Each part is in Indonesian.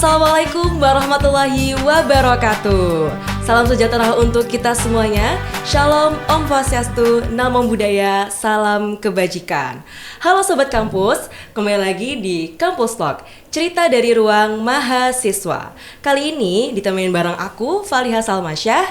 Assalamualaikum warahmatullahi wabarakatuh. Salam sejahtera untuk kita semuanya. Shalom, Om Swastiastu, Namo Buddhaya, salam kebajikan. Halo Sobat Kampus, kembali lagi di Kampus Talk, cerita dari ruang mahasiswa. Kali ini ditemenin bareng aku, Faliha Salmasyah,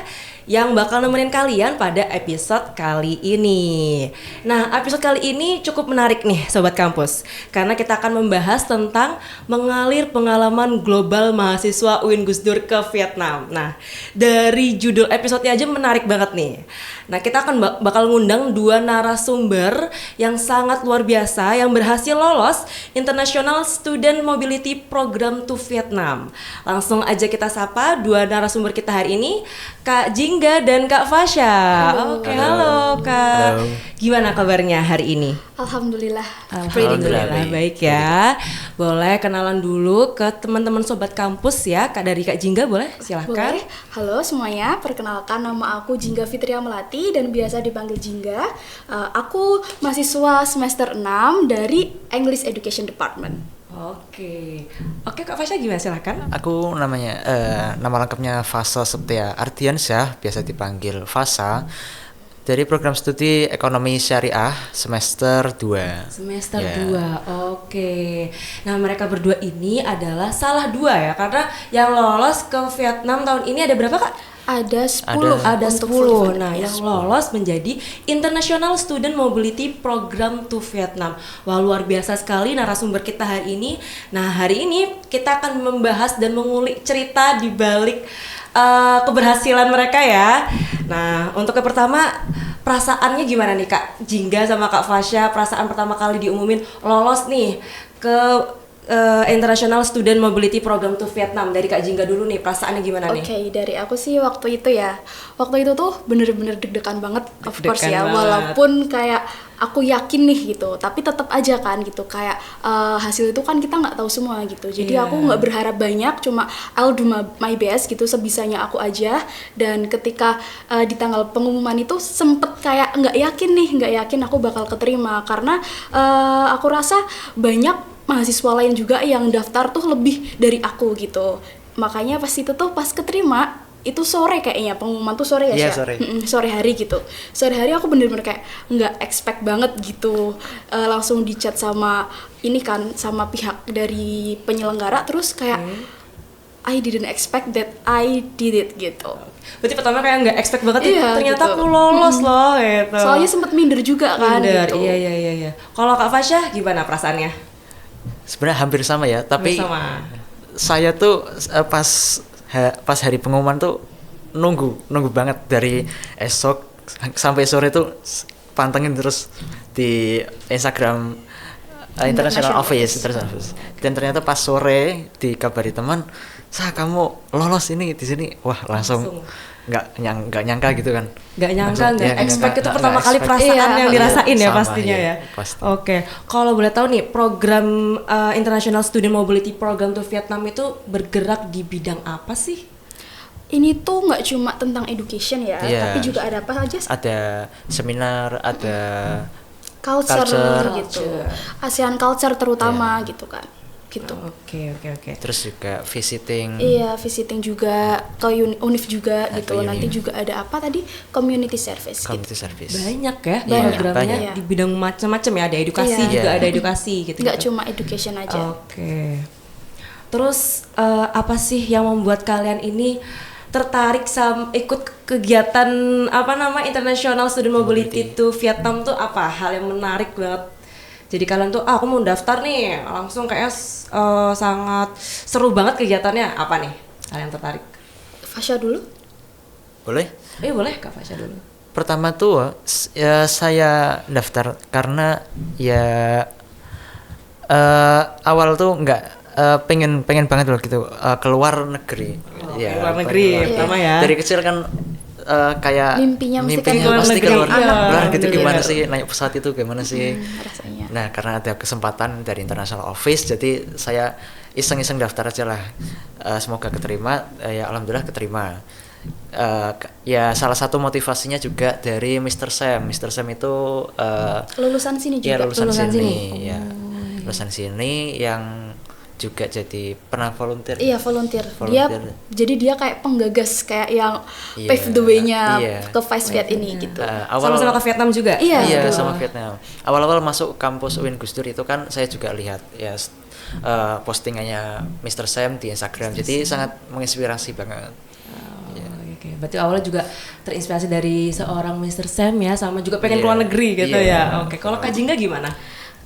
yang bakal nemenin kalian pada episode kali ini. Nah, episode kali ini cukup menarik nih Sobat Kampus, karena kita akan membahas tentang mengalir pengalaman global mahasiswa UIN Gus Dur ke Vietnam. Nah, dari judul episode-nya aja menarik banget nih. Nah, kita akan bakal ngundang dua narasumber yang sangat luar biasa yang berhasil lolos International Student Mobility Program to Vietnam. Langsung aja kita sapa dua narasumber kita hari ini, Kak Jingga dan Kak Fasya. Oke, halo Kak. Halo. Gimana kabarnya hari ini? Alhamdulillah. Alhamdulillah baik ya. Boleh kenalan dulu ke teman-teman Sobat Kampus ya. Kak, dari Kak Jingga boleh? Silahkan. Boleh. Halo semuanya, perkenalkan nama aku Jingga Fitria Melati dan biasa dipanggil Jingga. Aku mahasiswa semester 6 dari English Education Department. Oke, Kak Fasya gimana? Silahkan. Aku namanya nama lengkapnya Fasa Septia Ardiansyah, biasa dipanggil Fasa. Dari program studi Ekonomi Syariah semester 2. Semester Ya. 2, oke. Nah, mereka berdua ini adalah salah dua ya, karena yang lolos ke Vietnam tahun ini ada berapa Kak? Ada 10. Ada untuk 10. full Nah, event. yang lolos menjadi International Student Mobility Program to Vietnam. Wah, luar biasa sekali narasumber kita hari ini. Nah, hari ini kita akan membahas dan mengulik cerita di balik keberhasilan mereka ya. Nah, untuk yang pertama, perasaannya gimana nih Kak Jingga sama Kak Fasya? Perasaan pertama kali diumumin lolos nih ke International Student Mobility Program to Vietnam. Dari Kak Jingga dulu nih, perasaannya gimana nih? Oke, dari aku sih waktu itu ya. Waktu itu tuh bener-bener deg-degan banget, of course Deg-degan ya. banget. Walaupun kayak aku yakin nih gitu, tapi tetap aja kan gitu. Kayak hasil itu kan kita nggak tahu semua gitu. Jadi Iya. aku nggak berharap banyak, cuma I'll do my best gitu sebisanya aku aja. Dan ketika di tanggal pengumuman itu sempet kayak nggak yakin aku bakal keterima karena aku rasa banyak mahasiswa lain juga yang daftar tuh lebih dari aku gitu. Makanya pas itu tuh pas keterima itu sore kayaknya pengumuman tuh sore ya Iya, Syah? sore. Sore hari gitu. Sore hari aku bener-bener kayak nggak expect banget gitu. Langsung di chat sama ini kan sama pihak dari penyelenggara terus kayak I didn't expect that I did it gitu. Berarti pertama kayak nggak expect banget Iya, ternyata gitu. aku lolos loh gitu. Soalnya sempet minder juga kan Minder, gitu. iya. Kalau Kak Fasya gimana perasaannya? Sebenarnya hampir sama ya, tapi Hampir sama. saya tuh pas hari pengumuman tuh nunggu banget dari esok sampai sore tuh pantengin terus di Instagram International Office. Dan ternyata pas sore dikabari teman, kamu lolos ini di sini." Wah, langsung nggak nyangka gitu kan. Nggak nyangka, Langsung, nggak ya, expect itu nggak pertama kali expect. perasaan Iya, yang dirasain ya sama, pastinya iya, ya. pasti. Oke, kalau boleh tahu nih program International Student Mobility Program to Vietnam itu bergerak di bidang apa sih? Ini tuh nggak cuma tentang education ya, Iya. tapi juga ada apa aja Ada seminar, ada culture gitu. Culture. ASEAN culture terutama gitu kan. Gitu. Oke. terus juga visiting. Iya, visiting juga ke UNIF juga Nah, gitu. ke Nanti UNIF. juga ada apa tadi? Community service gitu. Community service. Banyak ya Banyak, programnya banyak. di bidang macam-macam ya. Ada edukasi Iya. juga, ada edukasi gitu. Nggak cuma education aja. Oke. Terus apa sih yang membuat kalian ini tertarik ikut kegiatan International Student Mobility to Vietnam tuh apa? Hal yang menarik banget. Jadi kalian tuh aku mau daftar nih, langsung kayak sangat seru banget kegiatannya. Apa nih? Kalian tertarik? Fasya dulu. Boleh? Boleh Kak Fasya dulu. Pertama tuh ya saya daftar karena ya awal tuh nggak pengen banget loh gitu keluar negeri. Keluar negeri, pengen pertama ya. Dari kecil kan kayak Mimpinya mesti kan keluar pasti negeri. keluar. Iya, Keluar gitu bener. gimana sih, naik pesawat itu gimana sih? Rasanya. Nah, karena ada kesempatan dari International Office, jadi saya iseng-iseng daftar aja lah. Semoga keterima. Ya alhamdulillah keterima. Ya salah satu motivasinya juga dari Mr. Sam. Mr. Sam itu Lulusan sini ya juga. lulusan Lulusan sini, sini. ya lulusan sini yang juga jadi pernah volunteer. Iya, volunteer. Volunteer. Jadi dia kayak penggagas kayak yang Iya, pave the way-nya iya. ke Vice Viet ini gitu. Sama-sama ke Vietnam juga. Iya, Iya, betul. sama Vietnam. Awal-awal masuk kampus UIN Gus Dur itu kan saya juga lihat ya postingannya Mr. Sam di Instagram. Jadi sangat menginspirasi banget. Oke, berarti awalnya juga terinspirasi dari seorang Mr. Sam ya, sama juga pengen Iya, keluar negeri gitu iya. ya. Oke, kalau Kak Jingga gimana?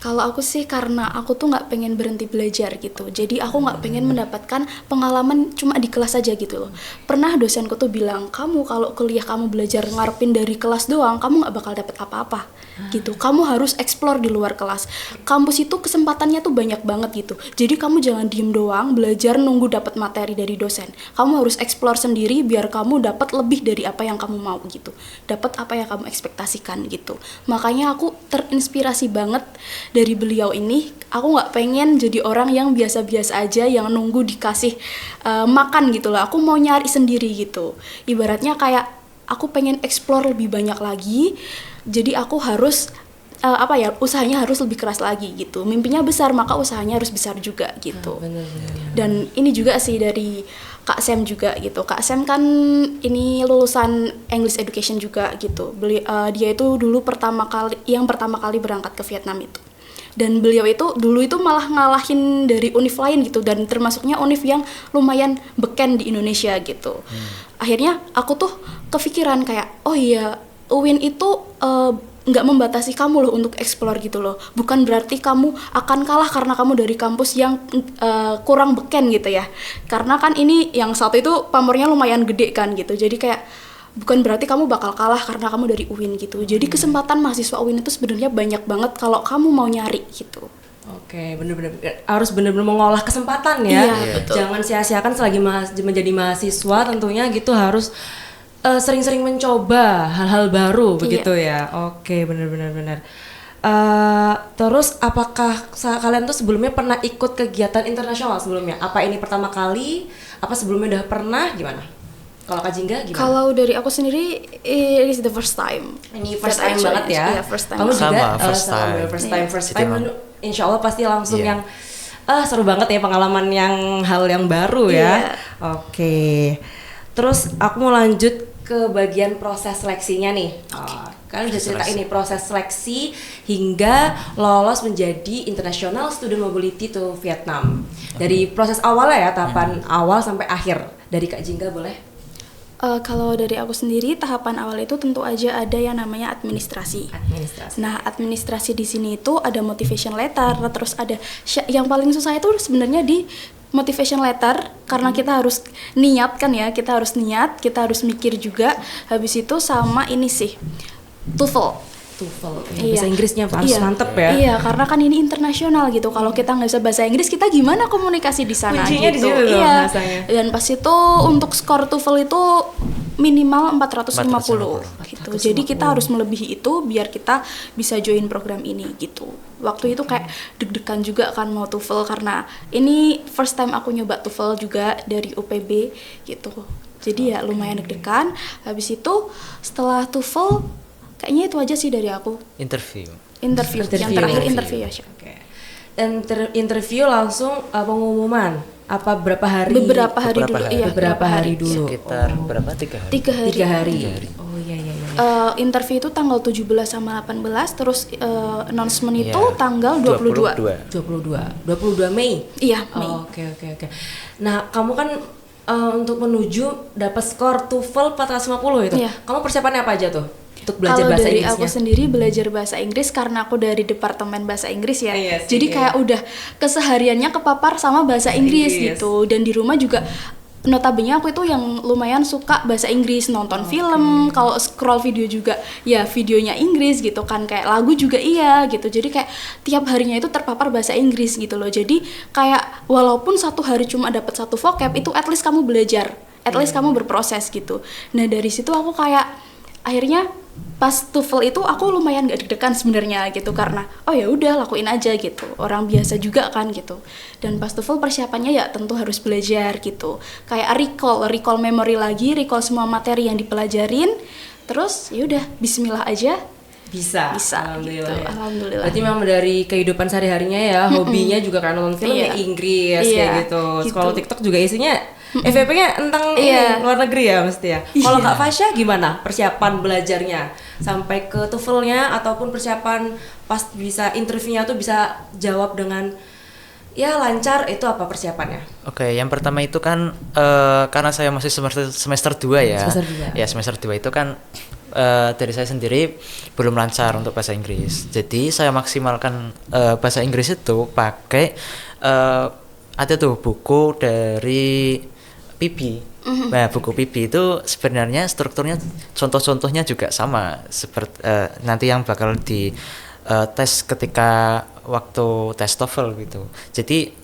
Kalau aku sih karena aku tuh nggak pengen berhenti belajar gitu. Jadi aku nggak pengen mendapatkan pengalaman cuma di kelas aja gitu loh. Pernah dosenku tuh bilang, kamu kalau kuliah kamu belajar ngarepin dari kelas doang, kamu nggak bakal dapet apa-apa gitu. Kamu harus explore di luar kelas. Kampus itu kesempatannya tuh banyak banget gitu. Jadi kamu jangan diem doang belajar nunggu dapat materi dari dosen. Kamu harus explore sendiri biar kamu dapat lebih dari apa yang kamu mau gitu. Dapat apa yang kamu ekspektasikan gitu. Makanya aku terinspirasi banget dari beliau ini. Aku nggak pengen jadi orang yang biasa-biasa aja yang nunggu dikasih makan gitu loh. Aku mau nyari sendiri gitu. Ibaratnya kayak aku pengen explore lebih banyak lagi. Jadi aku harus usahanya harus lebih keras lagi gitu. Mimpinya besar, maka usahanya harus besar juga gitu. Bener-bener. Dan ini juga sih dari Kak Sam juga gitu. Kak Sam kan ini lulusan English Education juga gitu. Dia itu dulu pertama kali berangkat ke Vietnam itu. Dan beliau itu dulu itu malah ngalahin dari univ lain gitu, dan termasuknya univ yang lumayan beken di Indonesia gitu. Akhirnya aku tuh kepikiran kayak, oh iya, UIN itu nggak membatasi kamu loh untuk explore gitu loh. Bukan berarti kamu akan kalah karena kamu dari kampus yang kurang beken gitu ya. Karena kan ini yang satu itu pamornya lumayan gede kan gitu. Jadi kayak bukan berarti kamu bakal kalah karena kamu dari UIN gitu. Jadi kesempatan mahasiswa UIN itu sebenarnya banyak banget kalau kamu mau nyari gitu. Oke, bener-bener harus bener-bener mengolah kesempatan ya. Iya, betul. Jangan sia-siakan selagi menjadi mahasiswa, tentunya gitu harus sering-sering mencoba hal-hal baru begitu ya. Oke, bener-bener. Terus apakah kalian tuh sebelumnya pernah ikut kegiatan internasional sebelumnya? Apa ini pertama kali? Apa sebelumnya udah pernah? Gimana? Kalau Kak Jingga gimana? Kalau dari aku sendiri, it is the first time. Ini first That time I banget ya. Iya, first time. Kamu juga Sama, first sama, time. first Jadi time. emang- Insya Allah pasti langsung Iya. yang seru banget ya, pengalaman yang hal yang baru ya. Iya. Oke. Terus aku mau lanjut ke bagian proses seleksinya nih. Kalian udah cerita ini proses seleksi hingga lolos menjadi International Student Mobility to Vietnam. Dari proses awalnya ya, tahapan awal sampai akhir. Dari Kak Jingga boleh? Kalau dari aku sendiri, tahapan awal itu tentu aja ada yang namanya administrasi. Administrasi. Nah, administrasi di sini itu ada motivation letter, terus ada yang paling susah itu sebenarnya di motivation letter, karena kita harus niat kan ya, kita harus niat, kita harus mikir juga. Habis itu sama ini sih, TOEFL. TOEFL. Iya. Bahasa Inggrisnya harus mantep ya. Iya, karena kan ini internasional gitu. Kalau kita nggak bisa bahasa Inggris, kita gimana komunikasi di sana Kuncinya di gitu. situ tuh Iya. bahasanya. Dan pas itu untuk skor TOEFL itu minimal 450 gitu. Jadi kita harus melebihi itu biar kita bisa join program ini gitu. Waktu itu kayak deg-degan juga kan mau TOEFL, karena ini first time aku nyoba TOEFL juga dari UPB gitu. Jadi ya lumayan deg-degan. Habis itu setelah TOEFL kayaknya itu aja sih dari aku. Interview. Interview. Yang terakhir interview ya, Syah. Oke. Dan interview langsung pengumuman apa berapa hari? Beberapa hari Beberapa dulu, hari. iya. Beberapa hari dulu. Sekitar berapa? 3 hari. 3 hari. 3 hari. 3 hari. Oh iya. Interview itu tanggal 17 sama 18, terus announcement itu Iya. tanggal 22. 22 Mei. Iya, Mei. Oh, Oke. Nah, kamu kan untuk menuju dapat skor TOEFL 450 itu. Iya. Kamu persiapannya apa aja tuh? Untuk belajar Kalau bahasa dari Inggrisnya. aku sendiri belajar bahasa Inggris karena aku dari departemen bahasa Inggris ya. Iya sih, Jadi iya. kayak udah kesehariannya kepapar sama bahasa Inggris gitu. Dan di rumah juga notabene aku itu yang lumayan suka bahasa Inggris, nonton film, kalau scroll video juga ya videonya Inggris gitu kan, kayak lagu juga iya gitu. Jadi kayak tiap harinya itu terpapar bahasa Inggris gitu loh. Jadi kayak walaupun satu hari cuma dapat satu vocab, itu at least kamu belajar, at least kamu berproses gitu. Nah dari situ aku kayak akhirnya pas TOEFL itu aku lumayan gak deg-degan sebenarnya gitu, karena oh ya udah lakuin aja gitu, orang biasa juga kan gitu. Dan pas TOEFL persiapannya ya tentu harus belajar gitu, kayak recall memory lagi, recall semua materi yang dipelajarin, terus ya udah Bismillah aja Bisa. gitu. Ya. Alhamdulillah. Berarti memang dari kehidupan sehari-harinya ya, hobinya juga kan nonton film Iya. ya Inggris Iya, kayak gitu. gitu. Kalau TikTok juga isinya FYP-nya tentang Iya. ini, luar negeri ya mesti ya. Kalau Iya. Kak Fasya gimana persiapan belajarnya sampai ke TOEFL-nya ataupun persiapan pas bisa interviewnya tuh bisa jawab dengan ya lancar, itu apa persiapannya? Oke, yang pertama itu kan karena saya masih semester 2 ya. Semester 2. Ya, semester 2 itu kan dari saya sendiri belum lancar untuk bahasa Inggris. Jadi saya maksimalkan bahasa Inggris itu pakai ada tuh buku dari PIPI. Nah, buku PIPI itu sebenarnya strukturnya contoh-contohnya juga sama seperti nanti yang bakal di tes ketika waktu tes TOEFL gitu. Jadi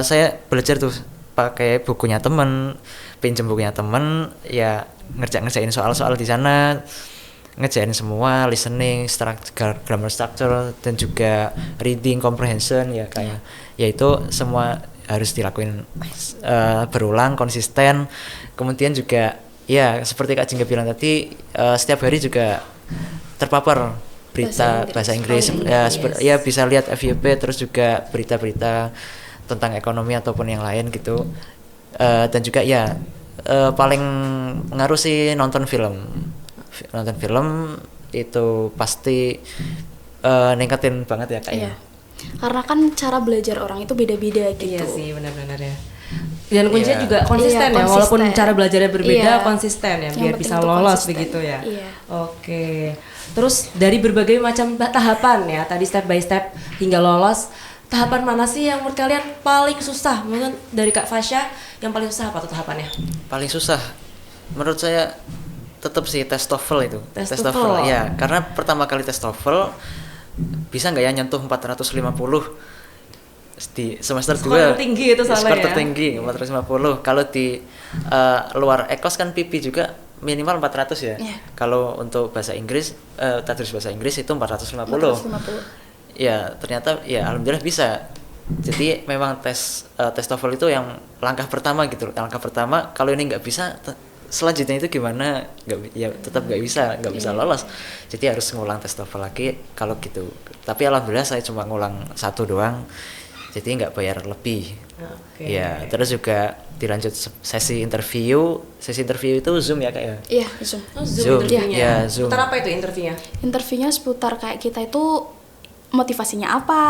saya belajar tuh pakai bukunya temen, pinjam bukunya temen, ya ngerjain soal-soal di sana, ngerjain semua listening, grammar structure, dan juga reading comprehension ya kayak, yaitu semua harus dilakuin berulang, konsisten. Kemudian juga ya seperti Kak Jingga bilang tadi, setiap hari juga terpapar berita bahasa Inggris, ya bisa lihat FYP, terus juga berita-berita tentang ekonomi ataupun yang lain gitu. Dan juga ya paling ngaruh sih nonton film itu pasti ningkatin banget ya kayaknya. Iya. Karena kan cara belajar orang itu beda-beda gitu. Iya sih, benar-benar ya. Dan kuncinya Iya. juga konsisten Iya, ya, walaupun konsisten. cara belajarnya berbeda, Iya. konsisten ya, Yang biar penting bisa itu lolos konsisten. begitu ya. Iya. Oke. Terus dari berbagai macam tahapan ya, tadi step by step hingga lolos, tahapan mana sih yang menurut kalian paling susah? Mungkin dari Kak Fasya, yang paling susah apa tuh tahapannya? Paling susah menurut saya tetap sih tes TOEFL itu. Tes TOEFL. Ya, karena pertama kali tes TOEFL bisa nggak ya nyentuh 450 di semester 2. Skor tertinggi itu soalnya Skor ya. tertinggi 450. Kalau di luar ekos kan PP juga minimal 400 ya. Iya. Kalau untuk bahasa Inggris, tadris bahasa Inggris itu 450. 450. Ya, ternyata ya alhamdulillah bisa. Jadi memang tes TOEFL itu yang langkah pertama gitu. Langkah pertama, kalau ini nggak bisa, selanjutnya itu gimana? Ya tetap nggak bisa lolos. Jadi harus ngulang tes TOEFL lagi kalau gitu. Tapi alhamdulillah saya cuma ngulang 1 doang. Jadi nggak bayar lebih. Oke. Ya, terus juga dilanjut sesi interview. Sesi interview itu Zoom ya Kak ya? Iya, Zoom. Oh, Zoom. interviewnya. Ya, Zoom. Putar apa itu interviewnya? Interviewnya seputar kayak kita itu motivasinya apa,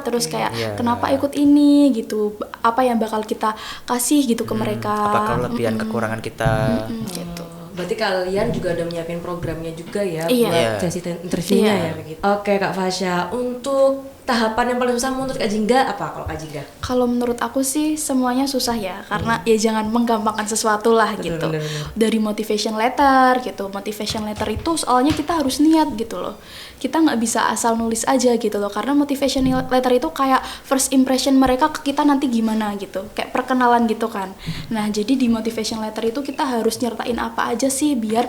terus kayak Iya. kenapa ikut ini gitu, apa yang bakal kita kasih gitu ke mereka. Apa kelebihan kekurangan kita? Gitu. Berarti kalian juga udah nyiapin programnya juga ya Iya. buat Iya. sesi interviewnya Iya. ya begitu. Oke Kak Fasya, untuk tahapan yang paling susah menurut Kak Jingga apa kalau Kak Jingga? Kalau menurut aku sih semuanya susah ya, karena ya jangan menggampangkan sesuatu lah gitu. bener. Dari motivation letter gitu, motivation letter itu soalnya kita harus niat gitu loh. Kita nggak bisa asal nulis aja gitu loh, karena motivation letter itu kayak first impression mereka ke kita nanti gimana gitu, kayak perkenalan gitu kan. Nah jadi di motivation letter itu kita harus nyertain apa aja sih biar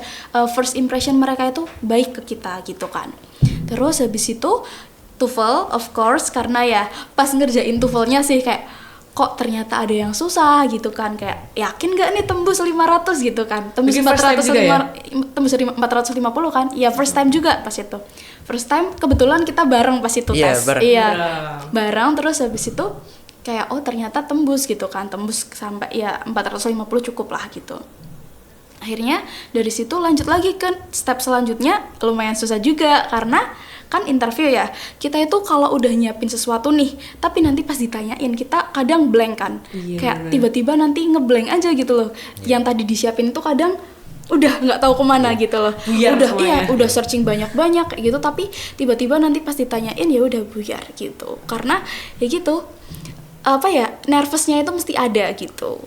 first impression mereka itu baik ke kita gitu kan. Terus habis itu TOEFL of course, karena ya pas ngerjain TOEFL-nya sih kayak kok ternyata ada yang susah gitu kan, kayak yakin gak nih tembus 500 gitu kan, tembus Bikin first time juga ya? tembus 450 kan, ya first time juga pas itu, first time kebetulan kita bareng pas itu Iya, tes, bareng. iya Bareng. bareng, terus habis itu kayak oh ternyata tembus gitu kan, tembus sampai ya 450 cukup lah gitu. Akhirnya dari situ lanjut lagi kan step selanjutnya, lumayan susah juga karena kan interview ya, kita itu kalau udah nyiapin sesuatu nih tapi nanti pas ditanyain kita kadang blank kan, Iya, kayak bener. tiba-tiba nanti ngeblank aja gitu loh. Yang tadi disiapin itu kadang udah nggak tahu kemana gitu loh, Buyar udah semuanya. iya udah searching banyak-banyak kayak gitu, tapi tiba-tiba nanti pas ditanyain ya udah buyar gitu, karena ya gitu apa ya, nervousnya itu mesti ada gitu.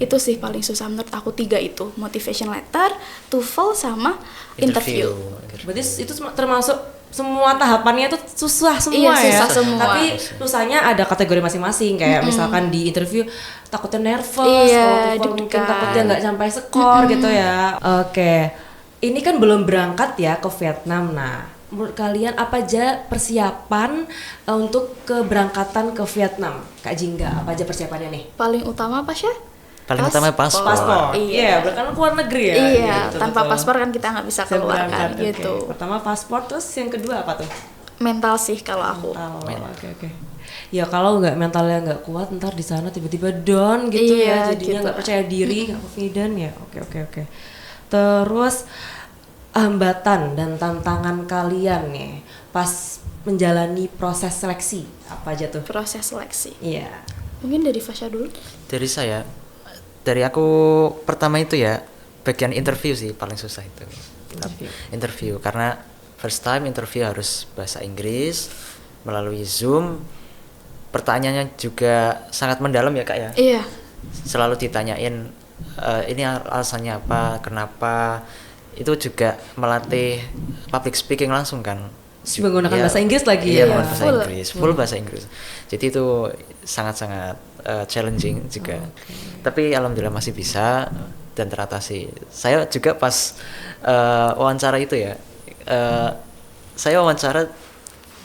Itu sih paling susah menurut aku, 3 itu, motivation letter, TOEFL sama interview. Berarti itu termasuk semua tahapannya itu susah semua Iya, ya. susah semua. Tapi susahnya ada kategori masing-masing, kayak misalkan di interview takutnya nervous, Iya, kalau TOEFL mungkin deg-degan. takutnya nggak sampai skor gitu ya. Oke, ini kan belum berangkat ya ke Vietnam. Nah, menurut kalian apa aja persiapan untuk keberangkatan ke Vietnam? Kak Jingga, apa aja persiapannya nih? Paling utama apa sih? paling utama paspor. Paspor. Iya. Iya, kan keluar negeri ya. Iya, Gitu, tanpa betul. paspor kan kita nggak bisa Saya keluar berangkat, kan oke. gitu. Pertama paspor, terus yang kedua apa tuh? Mental sih kalau aku. Mental. Oke. Ya kalau nggak mentalnya nggak kuat, ntar di sana tiba-tiba down gitu ya, Iya, jadinya gitu. nggak percaya diri, nggak confident ya. Oke. Terus hambatan dan tantangan kalian nih pas menjalani proses seleksi apa aja tuh? Proses seleksi. Iya. Mungkin dari Fasya dulu. Dari saya, dari aku pertama itu ya bagian interview sih paling susah itu. Interview karena first time interview harus bahasa Inggris melalui Zoom. Pertanyaannya juga sangat mendalam ya Kak ya. Iya. Selalu ditanyain ini alasannya apa, kenapa. Itu juga melatih public speaking langsung kan. Menggunakan bahasa Inggris lagi iya, ya? menggunakan bahasa Full. Inggris, full bahasa Inggris. Jadi itu sangat-sangat challenging juga. Tapi alhamdulillah masih bisa dan teratasi. Saya juga pas wawancara itu ya, saya wawancara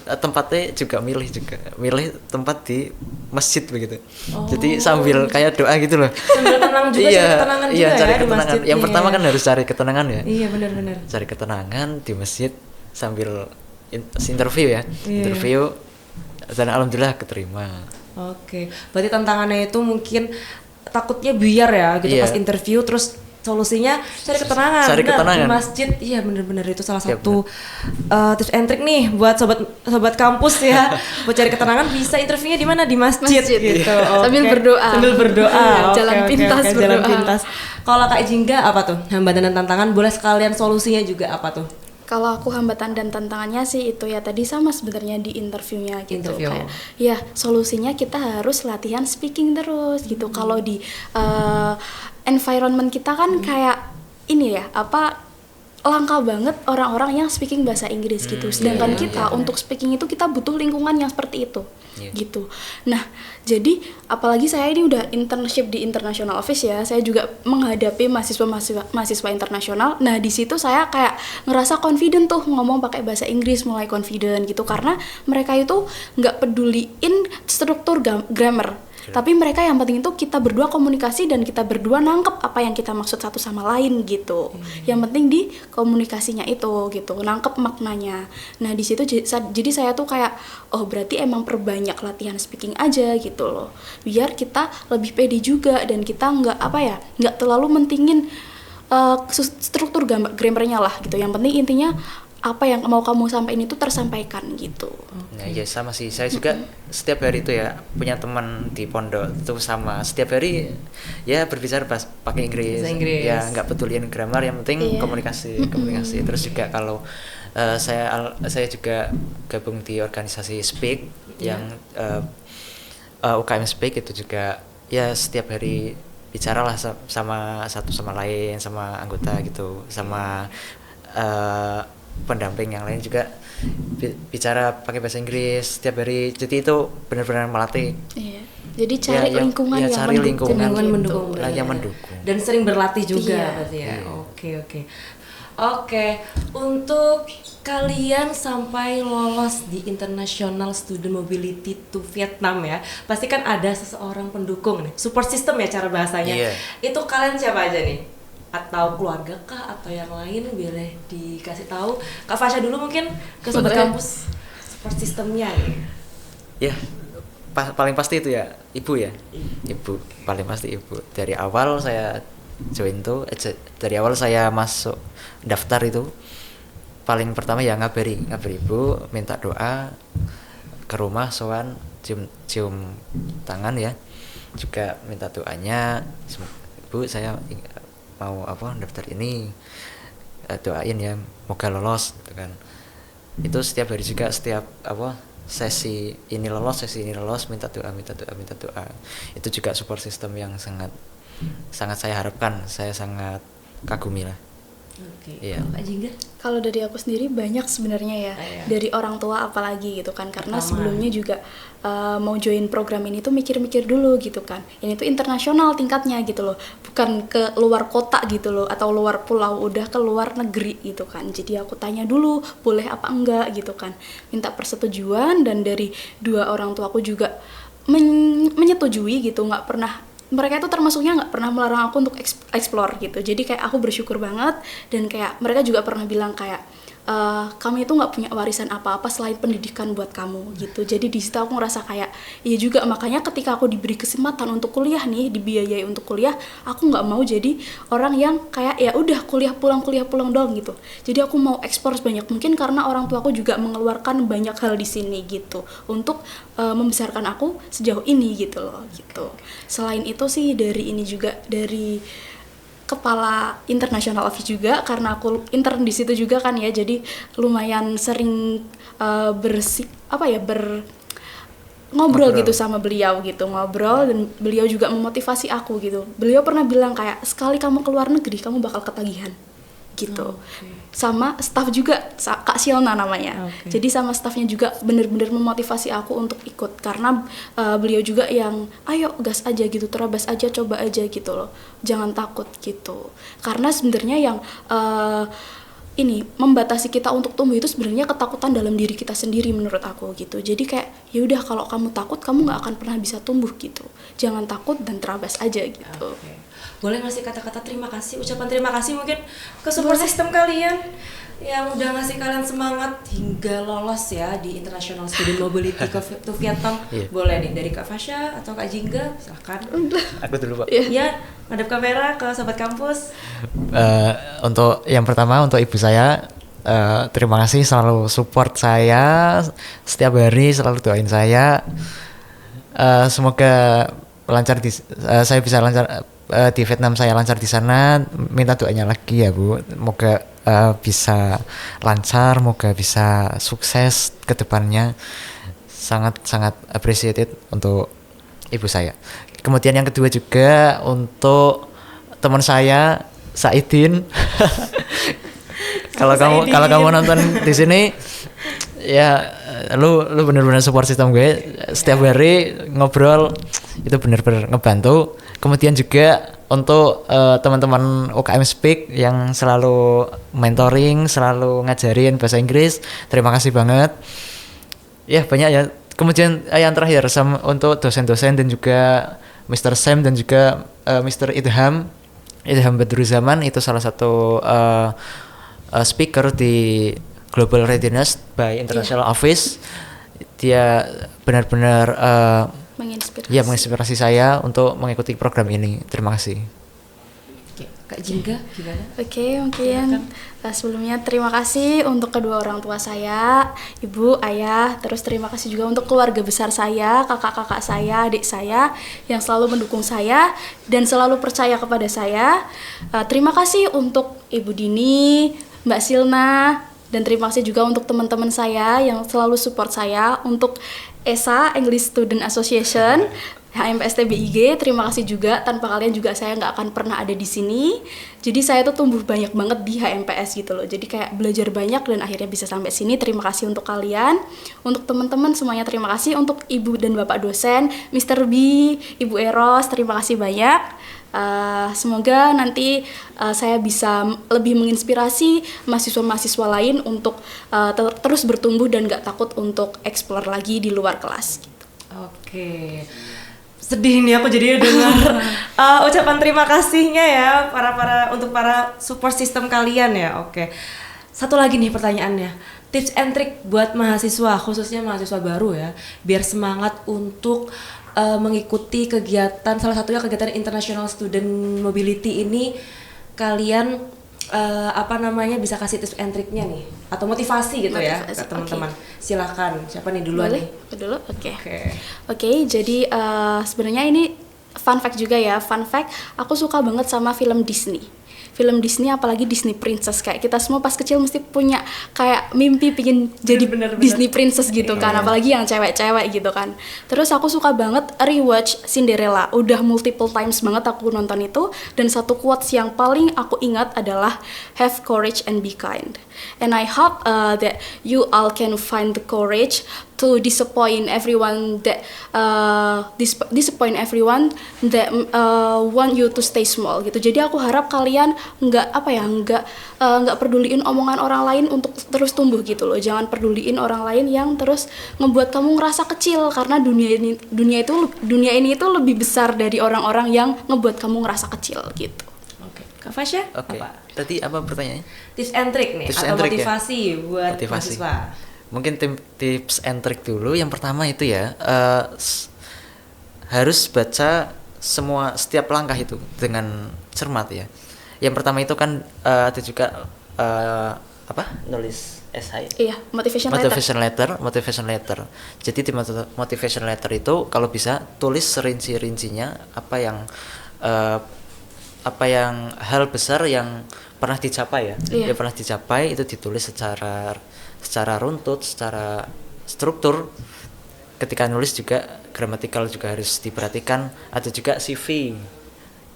tempatnya juga milih tempat di masjid begitu. Jadi sambil kayak doa gitu loh. Sambil tenang juga, cari ketenangan juga cari ya di ketenangan. masjid. Yang Iya. pertama kan harus cari ketenangan ya. Iya benar-benar. Cari ketenangan di masjid sambil interview ya. Iya. Interview dan alhamdulillah keterima. Oke, berarti tantangannya itu mungkin takutnya buyar ya gitu Iya. pas interview, terus solusinya cari ketenangan. Cari Benar, ketenangan. di masjid. Iya bener-bener itu salah Iya, satu tips and trick nih buat sobat kampus ya. Buat cari ketenangan bisa interviewnya di mana? Di masjid, Masjid. gitu. Sambil Oke. berdoa. Sambil berdoa. Jalan pintas Jalan berdoa. pintas. Kalau Kak Jingga apa tuh? Hambatan dan tantangan, boleh sekalian solusinya juga apa tuh? Kalau aku hambatan dan tantangannya sih itu ya tadi sama sebenarnya di interviewnya gitu. Interview. Kayak ya solusinya kita harus latihan speaking terus gitu. Kalau di environment kita kan kayak ini ya langka banget orang-orang yang speaking bahasa Inggris gitu. Sedangkan kita untuk speaking itu kita butuh lingkungan yang seperti itu. Iya. Gitu. Nah, jadi apalagi saya ini udah internship di International Office ya. Saya juga menghadapi mahasiswa internasional. Nah, di situ saya kayak ngerasa confident tuh ngomong pakai bahasa Inggris, mulai confident gitu karena mereka itu nggak peduliin struktur grammar. Tapi mereka yang penting itu kita berdua komunikasi dan kita berdua nangkep apa yang kita maksud satu sama lain gitu. Yang penting di komunikasinya itu gitu, nangkep maknanya. Nah di situ jadi saya tuh kayak oh berarti emang perbanyak latihan speaking aja gitu loh. Biar kita lebih pede juga dan kita nggak terlalu mentingin struktur grammarnya lah gitu. Yang penting intinya apa yang mau kamu sampaikan itu tersampaikan gitu. Nah, ya sama sih. Saya juga setiap hari itu ya punya teman di pondok itu sama setiap hari ya berbicara pakai Inggris. Bahasa Inggris. Ya nggak peduliin grammar, yang penting komunikasi. Terus juga kalau saya juga gabung di organisasi Speak yang UKM Speak itu juga ya setiap hari bicaralah sama satu sama lain, sama anggota gitu, sama pendamping yang lain juga bicara pakai bahasa Inggris setiap hari. Jadi itu benar-benar melatih. Iya. Jadi cari lingkungan yang cari mendukung. lingkungan mendukung, yang benar. mendukung. Dan sering berlatih juga Iya. berarti ya. Iya. Oke, untuk kalian sampai lolos di International Student Mobility to Vietnam ya, pasti kan ada seseorang pendukung nih, support system ya cara bahasanya. Iya. Itu kalian siapa aja nih? Atau keluarga kah atau yang lain, boleh dikasih tahu? Kak Fasya dulu mungkin ke sobat Boleh. kampus support systemnya nih. Ya, paling pasti itu ya ibu ya. Ibu, paling pasti ibu. Dari awal saya join tuh, dari awal saya masuk daftar itu paling pertama ya ngabari ibu, minta doa ke rumah, sowan, cium tangan ya. Juga minta doanya, ibu saya mau daftar ini, doain ya moga lolos gitu kan. Itu setiap hari juga, setiap sesi ini lolos, minta doa. Itu juga support system yang sangat saya harapkan, saya sangat kagumi lah. Oke. Iya. Kak Jingga? Kalau dari aku sendiri banyak sebenarnya ya, Iya. dari orang tua apalagi gitu kan, karena Pertama. sebelumnya juga mau join program ini tuh mikir-mikir dulu gitu kan. Ini tuh internasional tingkatnya gitu loh, bukan ke luar kota gitu loh atau luar pulau, udah ke luar negeri gitu kan. Jadi aku tanya dulu boleh apa enggak gitu kan, minta persetujuan dan dari dua orang tua aku juga menyetujui gitu, nggak pernah mereka itu termasuknya nggak pernah melarang aku untuk explore gitu. Jadi kayak aku bersyukur banget, dan kayak mereka juga pernah bilang kayak kami itu nggak punya warisan apa-apa selain pendidikan buat kamu gitu. Jadi di situ aku ngerasa kayak iya juga, makanya ketika aku diberi kesempatan untuk kuliah nih, dibiayai untuk kuliah, aku nggak mau jadi orang yang kayak ya udah kuliah pulang dong gitu. Jadi aku mau ekspor sebanyak mungkin karena orang tua aku juga mengeluarkan banyak hal di sini gitu untuk membesarkan aku sejauh ini gitu loh gitu. Selain itu sih dari ini juga, dari kepala international office juga, karena aku intern di situ juga kan ya, jadi lumayan sering ngobrol gitu sama beliau gitu, ngobrol, dan beliau juga memotivasi aku gitu. Beliau pernah bilang kayak sekali kamu keluar negeri kamu bakal ketagihan gitu. Sama staff juga, Kak Silna namanya. Jadi sama staffnya juga bener-bener memotivasi aku untuk ikut, karena beliau juga yang ayo gas aja gitu, terabas aja, coba aja gitu loh, jangan takut gitu. Karena sebenarnya yang ini membatasi kita untuk tumbuh itu sebenarnya ketakutan dalam diri kita sendiri menurut aku gitu. Jadi kayak ya udah, kalau kamu takut kamu nggak akan pernah bisa tumbuh gitu. Jangan takut dan terabas aja gitu. Boleh ngasih kata-kata terima kasih, ucapan terima kasih mungkin ke support system kalian yang udah ngasih kalian semangat hingga lolos ya di International Student Mobility to Vietnam. Boleh nih dari Kak Fasya atau Kak Jingga, silahkan. Aku dulu, Pak. Ya, hadap kamera ke Sobat Kampus. Untuk yang pertama, untuk ibu saya, terima kasih selalu support saya setiap hari, selalu doain saya. Semoga lancar saya bisa lancar di Vietnam, saya lancar di sana. Minta doanya lagi ya Bu, semoga bisa lancar, semoga bisa sukses ke depannya. Sangat appreciated untuk ibu saya. Kemudian yang kedua juga untuk teman saya Saidin. Kalau kamu nonton di sini ya, lu benar-benar support sistem gue setiap hari, ngobrol itu benar-benar ngebantu. Kemudian juga untuk teman-teman UKM Speak yang selalu mentoring, selalu ngajarin bahasa Inggris, terima kasih banget. Ya banyak ya. Kemudian yang terakhir untuk dosen-dosen dan juga Mr. Sam dan juga Mr. Idham Badruzaman, itu salah satu speaker di Global Readiness by International Office. Dia benar-benar menginspirasi saya untuk mengikuti program ini. Terima kasih. Kak Jingga gimana? Mungkin sebelumnya terima kasih untuk kedua orang tua saya, ibu, ayah. Terus terima kasih juga untuk keluarga besar saya, kakak-kakak saya, adik saya yang selalu mendukung saya dan selalu percaya kepada saya. Terima kasih untuk Ibu Dini, Mbak Silna, dan terima kasih juga untuk teman-teman saya yang selalu support saya, untuk ESA, English Student Association, HMPST BIG, terima kasih juga. Tanpa kalian juga saya nggak akan pernah ada di sini. Jadi saya tuh tumbuh banyak banget di HMPS gitu loh. Jadi kayak belajar banyak dan akhirnya bisa sampai sini. Terima kasih untuk kalian, untuk teman-teman semuanya terima kasih. Untuk ibu dan bapak dosen, Mr. B, Ibu Eros, terima kasih banyak. Semoga nanti saya bisa lebih menginspirasi mahasiswa-mahasiswa lain untuk terus bertumbuh dan nggak takut untuk explore lagi di luar kelas. Gitu. Oke. Sedih nih aku jadi dengar ucapan terima kasihnya ya untuk para support system kalian ya. Oke. Satu lagi nih pertanyaannya. Tips and trick buat mahasiswa, khususnya mahasiswa baru ya, biar semangat untuk mengikuti kegiatan, salah satunya kegiatan International Student Mobility ini. Kalian bisa kasih tips and tricknya nih atau motivasi gitu ya ke teman-teman. Silakan, siapa nih duluan? Boleh? Dulu? Oke, jadi sebenarnya ini fun fact juga ya. Fun fact, aku suka banget sama film Disney. Film Disney, apalagi Disney Princess. Kayak kita semua pas kecil mesti punya kayak mimpi pingin jadi bener. Disney Princess gitu kan, apalagi yang cewek-cewek gitu kan. Terus aku suka banget rewatch Cinderella. Udah multiple times banget aku nonton itu. Dan satu quotes yang paling aku ingat adalah have courage and be kind. And I hope that you all can find the courage to disappoint everyone that disappoint everyone that want you to stay small gitu. Jadi aku harap kalian nggak peduliin omongan orang lain untuk terus tumbuh gitu loh. Jangan peduliin orang lain yang terus ngebuat kamu ngerasa kecil, karena dunia ini itu lebih besar dari orang-orang yang ngebuat kamu ngerasa kecil gitu. Oke. Kak Fasya, Oke. apa? Tadi apa pertanyaannya? Tips and trick nih, Tips atau and trick, ya? motivasi buat Motivasi. mahasiswa. Mungkin tips and trick dulu. Yang pertama itu ya, harus baca setiap langkah itu dengan cermat ya. Yang pertama itu kan ada juga nulis esai. Iya, motivation Motivation letter. Jadi di motivation letter itu kalau bisa tulis serinci-rincinya apa yang hal besar yang pernah dicapai ya. Iya. Yang pernah dicapai itu ditulis secara runtut, secara struktur. Ketika nulis juga gramatikal juga harus diperhatikan. Ada juga CV.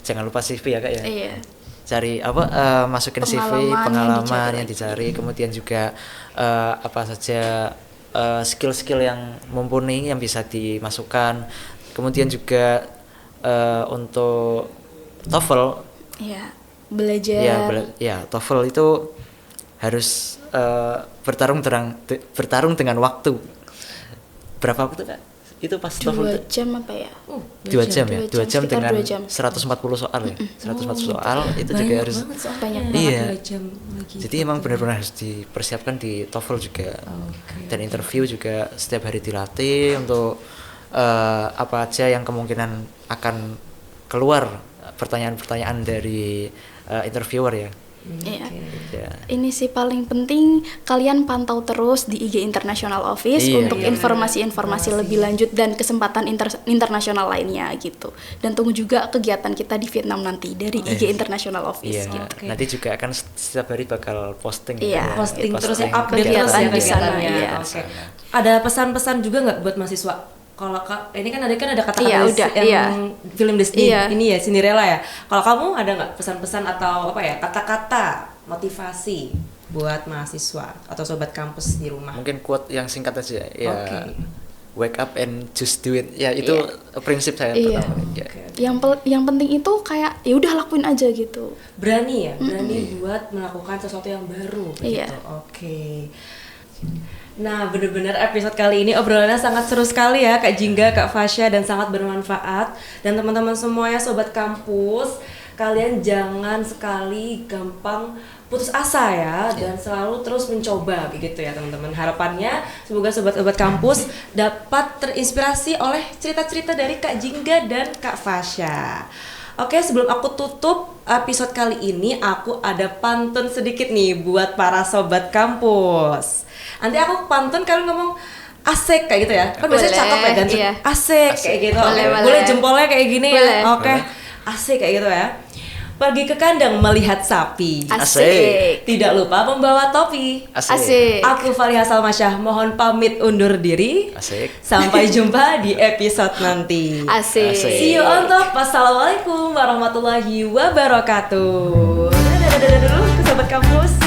Jangan lupa CV ya Kak ya. Iya. Cari masukin CV, pengalaman yang dicari, kemudian juga apa saja skill-skill yang mumpuni yang bisa dimasukkan. Kemudian juga untuk TOEFL. Iya, belajar. TOEFL itu harus bertarung dengan waktu. Berapa waktu Kak? Itu pas TOEFL 2 jam apa ya? 2 jam ya, 2 jam sekitar dengan 2 jam. 140 soal ya. 140 soal itu juga Banyak harus banget soalnya. Banyak Iya. 2 jam lagi. Jadi emang benar-benar harus dipersiapkan di TOEFL juga. Dan interview juga setiap hari dilatih untuk apa aja yang kemungkinan akan keluar pertanyaan-pertanyaan dari interviewer ya. Iya. Ya. Ini sih paling penting, kalian pantau terus di IG International Office Iya. untuk informasi-informasi lebih lanjut dan kesempatan internasional lainnya gitu. Dan tunggu juga kegiatan kita di Vietnam nanti dari IG International Office Iya. gitu. Nanti juga akan setiap hari bakal posting. Iya. ya. Posting terus ya, Posting update terus ya kegiatan di sana, kegiatannya. iya. Oke. Ada pesan-pesan juga nggak buat mahasiswa? Kalau ini kan ada kata-kata Iya, udah, yang iya. film Disney Iya. ini ya, Cinderella ya. Kalau kamu ada nggak pesan-pesan atau kata-kata motivasi buat mahasiswa atau sobat kampus di rumah? Mungkin quote yang singkat aja ya. Oke. Wake up and just do it. Ya itu prinsip saya Iya. pertama. Ya. Yang penting itu kayak ya udah lakuin aja gitu. Berani buat melakukan sesuatu yang baru begitu. Iya. Oke. Nah, benar-benar episode kali ini obrolannya sangat seru sekali ya Kak Jingga, Kak Fasya, dan sangat bermanfaat. Dan teman-teman semuanya sobat kampus, kalian jangan sekali gampang putus asa ya, dan selalu terus mencoba begitu ya teman-teman. Harapannya semoga sobat-sobat kampus dapat terinspirasi oleh cerita-cerita dari Kak Jingga dan Kak Fasya. Oke, sebelum aku tutup episode kali ini, aku ada pantun sedikit nih buat para sobat kampus. Nanti aku pantun, kalian ngomong asik kayak gitu ya. Kan biasanya Boleh, cakep ya, dan iya. asik kayak gitu. Boleh, Oke, boleh. boleh jempolnya kayak gini Boleh. ya. Oke, asik kayak gitu ya. Pergi ke kandang melihat sapi. Asik. Tidak lupa membawa topi. Asik. Aku Faliha Salmasyah mohon pamit undur diri. Asik. Sampai jumpa di episode nanti. Asik. Asik. See you on top. Wassalamualaikum warahmatullahi wabarakatuh. Dadah dulu ke sobat kampus.